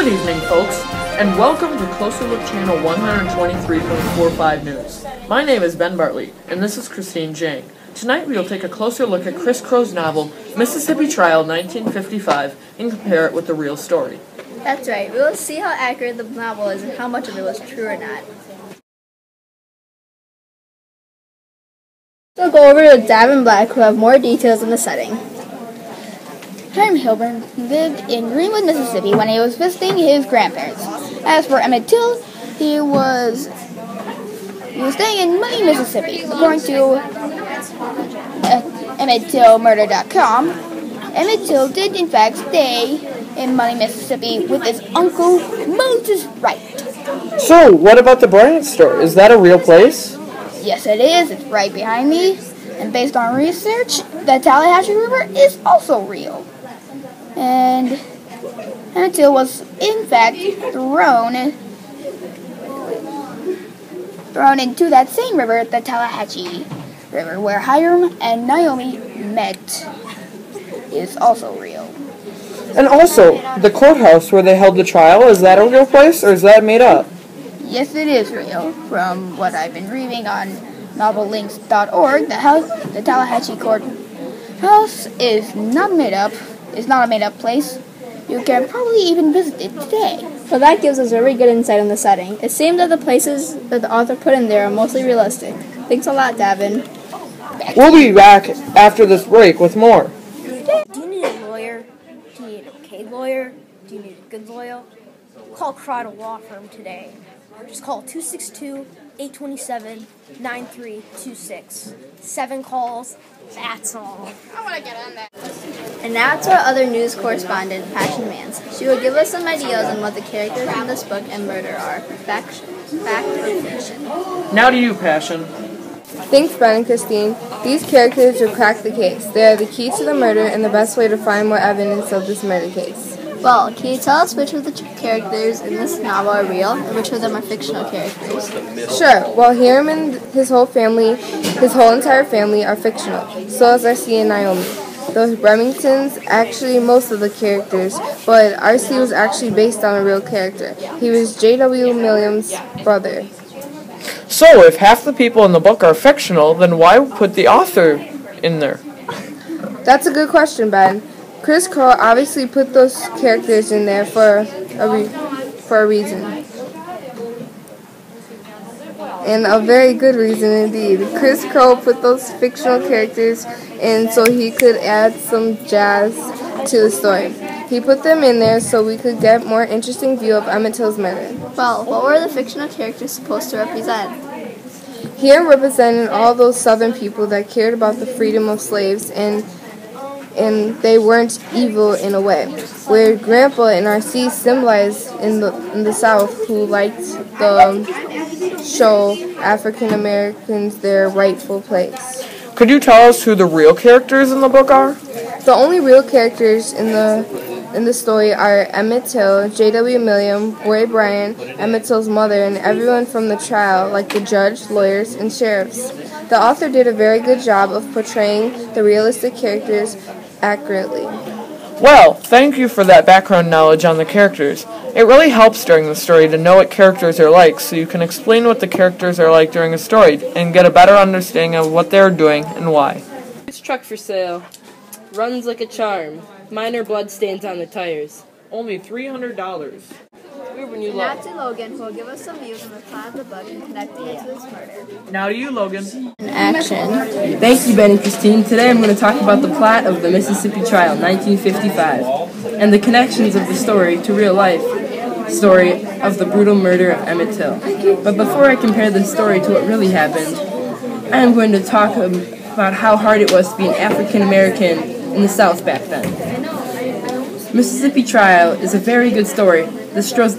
evening, folks, and welcome to Closer Look Channel 123.45 News. My name is Ben Bartley, and this is Christine Jang. Tonight we will take a closer look at Chris Crow's novel, Mississippi Trial 1955, and compare it with the real story. That's right. We will see how accurate the novel is and how much of it was true or not. We'll go over to Dab and Black, who have more details on the setting. Hiram Hilburn lived in Greenwood, Mississippi when he was visiting his grandparents. As for Emmett Till, he was staying in Money, Mississippi. According to EmmettTillMurder.com, Emmett Till did in fact stay in Money, Mississippi with his uncle Moses Wright. So, what about the Bryant store? Is that a real place? Yes, it is. It's right behind me. And based on research, the Tallahatchie River is also real. And Emmett Till was, in fact, thrown into that same river, the Tallahatchie River, where Hiram and Naomi met, is also real. And also, the courthouse where they held the trial, is that a real place, or is that made up? Yes, it is real. From what I've been reading on novellinks.org, the Tallahatchie courthouse is not made up. It's not a made-up place. You can probably even visit it today. Well, that gives us a very good insight on the setting. It seems that the places that the author put in there are mostly realistic. Thanks a lot, Davin. We'll be back after this break with more. Do you need a lawyer? Do you need an okay lawyer? Do you need a good lawyer? Call Crowder Law Firm today. Just call 262-827-9326. 7 calls, that's all. I want to get on that. And now to our other news correspondent, Passion Mans. She will give us some ideas on what the characters in this book and murder are. Fact or fiction. Now to you, Passion. Thanks, Ben and Christine. These characters will crack the case. They are the key to the murder and the best way to find more evidence of this murder case. Well, can you tell us which of the characters in this novel are real and which of them are fictional characters? Sure. Well, Hiram and his whole entire family are fictional. So is R.C. and Naomi. The Remingtons, actually most of the characters, but R.C. was actually based on a real character. He was J.W. Milliam's brother. So, if half the people in the book are fictional, then why put the author in there? That's a good question, Ben. Chris Crow obviously put those characters in there for a reason. And a very good reason indeed. Chris Crow put those fictional characters in so he could add some jazz to the story. He put them in there so we could get more interesting view of Emmett Till's murder. Well, what were the fictional characters supposed to represent? Here represented all those southern people that cared about the freedom of slaves and they weren't evil in a way. Where Grandpa and R.C. symbolized in the South who liked the show African Americans their rightful place. Could you tell us who the real characters in the book are? The only real characters in the story are Emmett Till, J.W. Milliam, Roy Bryant, Emmett Till's mother, and everyone from the trial, like the judge, lawyers, and sheriffs. The author did a very good job of portraying the realistic characters accurately. Well, thank you for that background knowledge on the characters. It really helps during the story to know what characters are like, so you can explain what the characters are like during a story and get a better understanding of what they're doing and why. This truck for sale. Runs like a charm. Minor blood stains on the tires. Only $300. Now to Logan, who will give us some views on the plot of the book and connecting it to this murder. Now to you, Logan. Action. Thank you, Ben and Christine. Today I'm going to talk about the plot of the Mississippi Trial, 1955, and the connections of the story to real life story of the brutal murder of Emmett Till. But before I compare the story to what really happened, I am going to talk about how hard it was to be an African American in the South back then. Mississippi Trial is a very good story that shows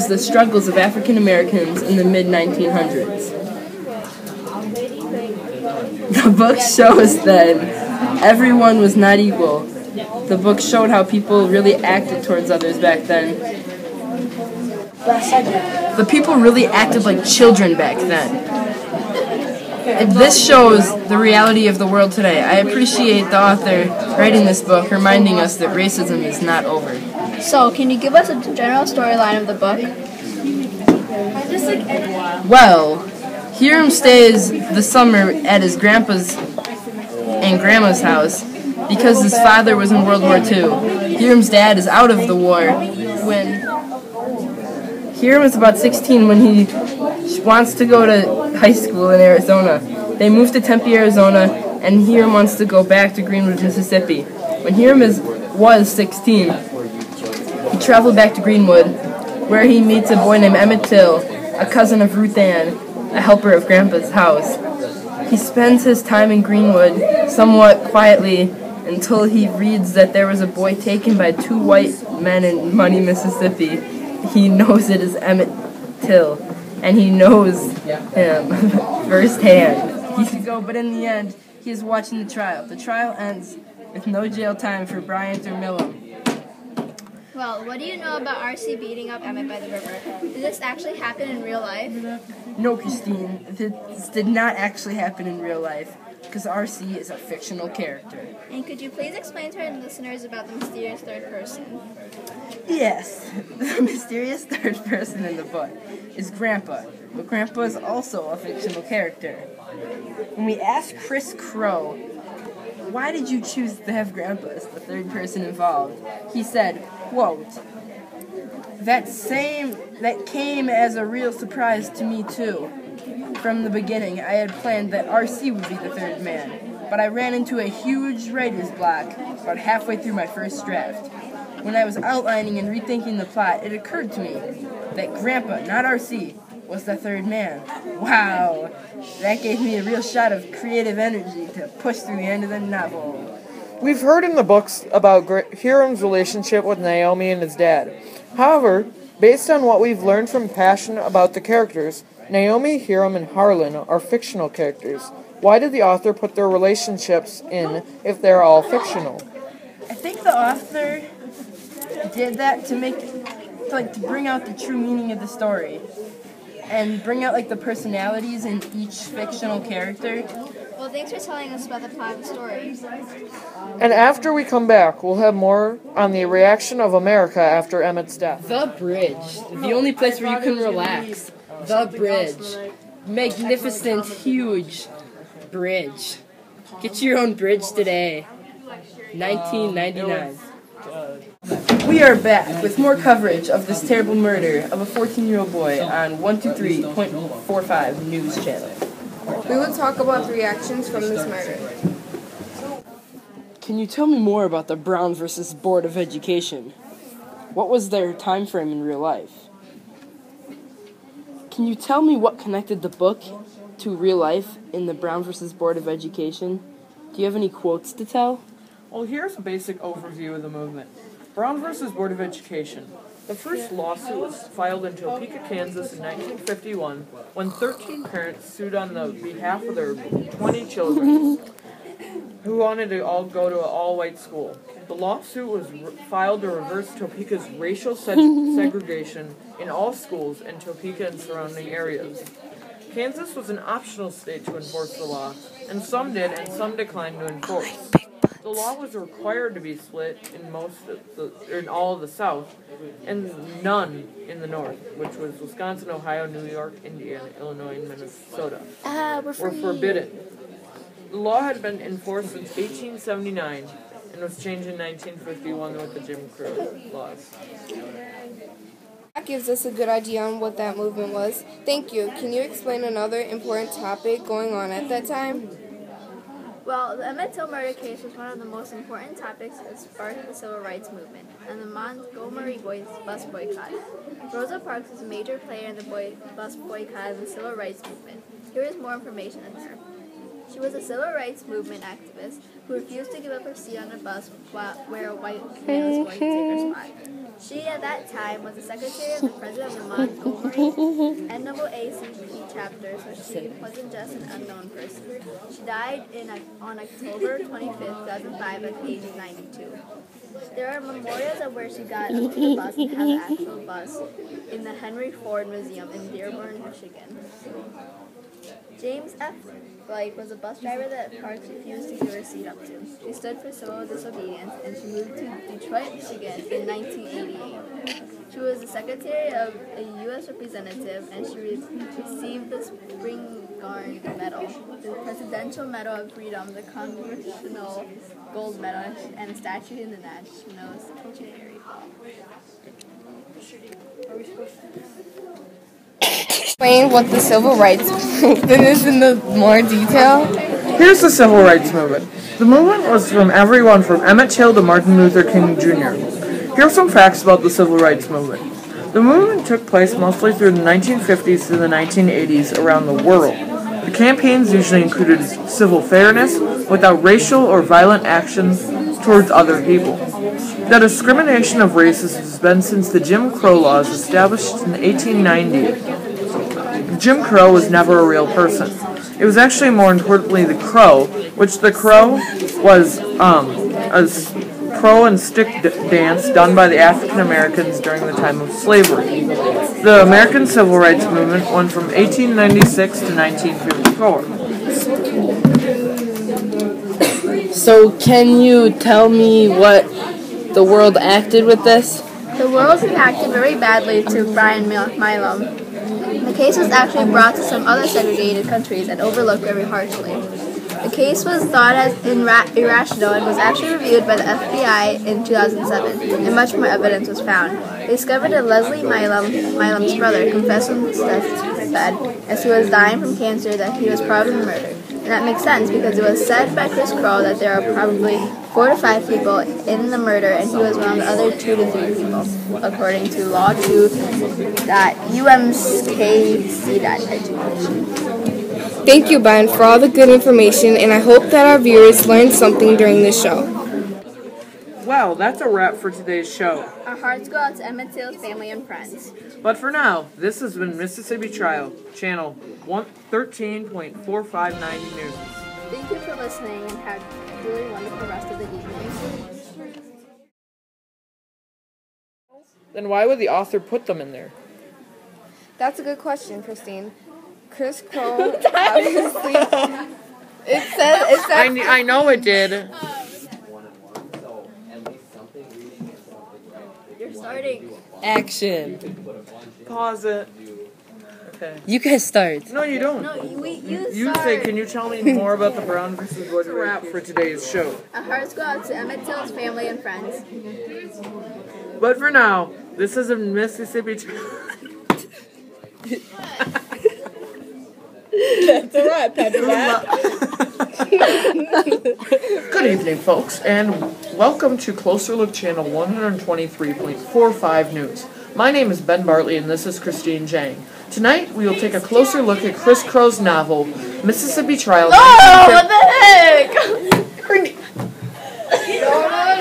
the struggles of African Americans in the mid-1900s. The book shows that everyone was not equal. The book showed how people really acted towards others back then. The people really acted like children back then. This shows the reality of the world today. I appreciate the author writing this book, reminding us that racism is not over. So, can you give us a general storyline of the book? Well, Hiram stays the summer at his grandpa's and grandma's house because his father was in World War II. Hiram's dad is out of the war when Hiram is about 16 when he wants to go to high school in Arizona. They moved to Tempe, Arizona, and Hiram wants to go back to Greenwood, Mississippi. When Hiram was 16, he traveled back to Greenwood, where he meets a boy named Emmett Till, a cousin of Ruth Ann, a helper of Grandpa's house. He spends his time in Greenwood somewhat quietly until he reads that there was a boy taken by two white men in Money, Mississippi. He knows it is Emmett Till, and he knows him firsthand. He should go, but in the end, he is watching the trial. The trial ends with no jail time for Bryant or Millam. Well, what do you know about R.C. beating up Emmett by the river? Did this actually happen in real life? No, Christine, this did not actually happen in real life, because R.C. is a fictional character. And could you please explain to our listeners about the mysterious third person? Yes, the mysterious third person in the book is Grandpa, but Grandpa is also a fictional character. When we asked Chris Crow, why did you choose to have Grandpa as the third person involved, he said, quote, that came as a real surprise to me too. From the beginning, I had planned that R.C. would be the third man, but I ran into a huge writer's block about halfway through my first draft. When I was outlining and rethinking the plot, it occurred to me that Grandpa, not R.C., was the third man. Wow! That gave me a real shot of creative energy to push through the end of the novel. We've heard in the books about Hiram's relationship with Naomi and his dad. However, based on what we've learned from Passion about the characters, Naomi, Hiram, and Harlan are fictional characters. Why did the author put their relationships in if they're all fictional? I think the author did that to bring out the true meaning of the story and bring out the personalities in each fictional character. Well, thanks for telling us about the plot of the story. And after we come back, we'll have more on the reaction of America after Emmett's death. The Bridge, the only place where you can relax. The Bridge, magnificent, huge bridge. Get your own bridge today. 1999. We are back with more coverage of this terrible murder of a 14-year-old boy on 123.45 News Channel. We will talk about the reactions from this murder. Can you tell me more about the Brown versus Board of Education? What was their time frame in real life? Can you tell me what connected the book to real life in the Brown versus Board of Education? Do you have any quotes to tell? Well, here's a basic overview of the movement. Brown versus Board of Education. The first lawsuit was filed in Topeka, Kansas in 1951 when 13 parents sued on the behalf of their 20 children who wanted to all go to an all-white school. The lawsuit was filed to reverse Topeka's racial segregation in all schools in Topeka and surrounding areas. Kansas was an optional state to enforce the law, and some did and some declined to enforce. The law was required to be split in all of the South, and none in the North, which was Wisconsin, Ohio, New York, Indiana, Illinois, and Minnesota, were forbidden. The law had been enforced since 1879 and was changed in 1951 with the Jim Crow laws. That gives us a good idea on what that movement was. Thank you. Can you explain another important topic going on at that time? Well, the Emmett Till murder case was one of the most important topics that sparked the civil rights movement and the Montgomery bus boycott. Rosa Parks was a major player in the bus boycott and the civil rights movement. Here is more information on her. She was a civil rights movement activist who refused to give up her seat on a bus where a white man was going to take her spot. She, at that time, was the secretary of the president of the Montgomery NAACP chapter, so she wasn't just an unknown person. She died on October 25, 2005, at the age of 92. There are memorials of where she got onto the bus and has an actual bus in the Henry Ford Museum in Dearborn, Michigan. James F. Blake was a bus driver that Parks refused to give her seat up to. She stood for civil disobedience, and she moved to Detroit, Michigan in 1988. She was the secretary of a U.S. representative, and she received the Spring Guard Medal, the Presidential Medal of Freedom, the Congressional Gold Medal, and a statue in the National Cemetery. Explain what the civil rights movement is in the more detail. Here's the civil rights movement. The movement was from everyone from Emmett Till to Martin Luther King Jr. Here are some facts about the civil rights movement. The movement took place mostly through the 1950s to the 1980s around the world. The campaigns usually included civil fairness without racial or violent actions towards other people. The discrimination of races has been since the Jim Crow laws established in 1890. Jim Crow was never a real person. It was actually more importantly the crow, which the crow was a crow and stick dance done by the African Americans during the time of slavery. The American Civil Rights Movement went from 1896 to 1954. So can you tell me what the world acted with this? The world reacted very badly to Brian Milam. The case was actually brought to some other segregated countries and overlooked very harshly. The case was thought as irrational and was actually reviewed by the FBI in 2007, and much more evidence was found. They discovered that Leslie Milam's brother, confessed on his deathbed as he was dying from cancer that he was probably murdered. And that makes sense because it was said by Chris Crow that there are probably 4 to 5 people in the murder, and he was one of the other 2 to 3 people, according to law2.umkc.education. Thank you, Ben, for all the good information, and I hope that our viewers learned something during this show. Well, that's a wrap for today's show. Our hearts go out to Emmett Till's family and friends. But for now, this has been Mississippi Trial, channel 13.459 News. Thank you for listening and have a really wonderful rest of the evening. Then why would the author put them in there? That's a good question, Christine. Chris Crow, obviously, it said. I know it did. You're starting. Action. Pause it. Okay. You guys start. No, you don't. No, you You start. say, can you tell me more about the Brown versus Board of wrap for today's show? Our hearts go out to Emmett Till's family and friends. But for now, this is a Mississippi That's a wrap, Good evening, folks, and welcome to Closer Look Channel 123.45 News. My name is Ben Bartley, and this is Christine Jang. Tonight, we will take a closer look at Chris Crow's novel, Mississippi Trial. Oh, what the heck?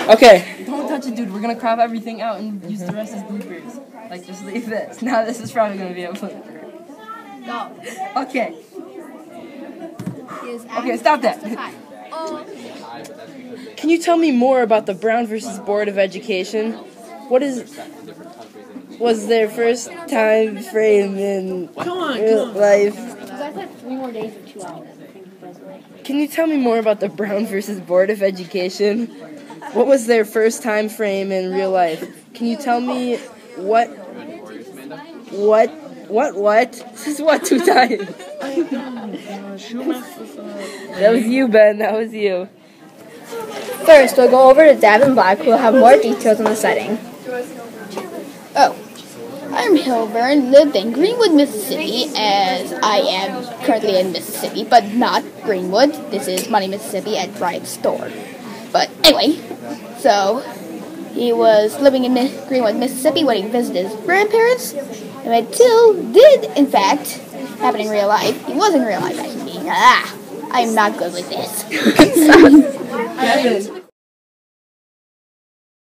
Okay. Don't touch it, dude. We're gonna crop everything out and use the rest as bloopers. Like, just leave this. Now this is probably gonna be a blooper. No. Okay. Okay, stop that. Oh. Can you tell me more about the Brown versus Board of Education? Was their first time frame in real life? Can you tell me more about the Brown versus Board of Education? What was their first time frame in real life? Can you tell me what? This is what 2 times? That was you, Ben. That was you. First, we'll go over to Dab and Black, who will have more details on the setting. Oh, I'm Hilburn, lived in Greenwood, Mississippi, as I am currently in Mississippi, but not Greenwood. This is Money, Mississippi at Bryant's store. But anyway, so he was living in Greenwood, Mississippi when he visited his grandparents. And until did, in fact, happen in real life. He was in real life, actually. I'm not good with this. Kevin.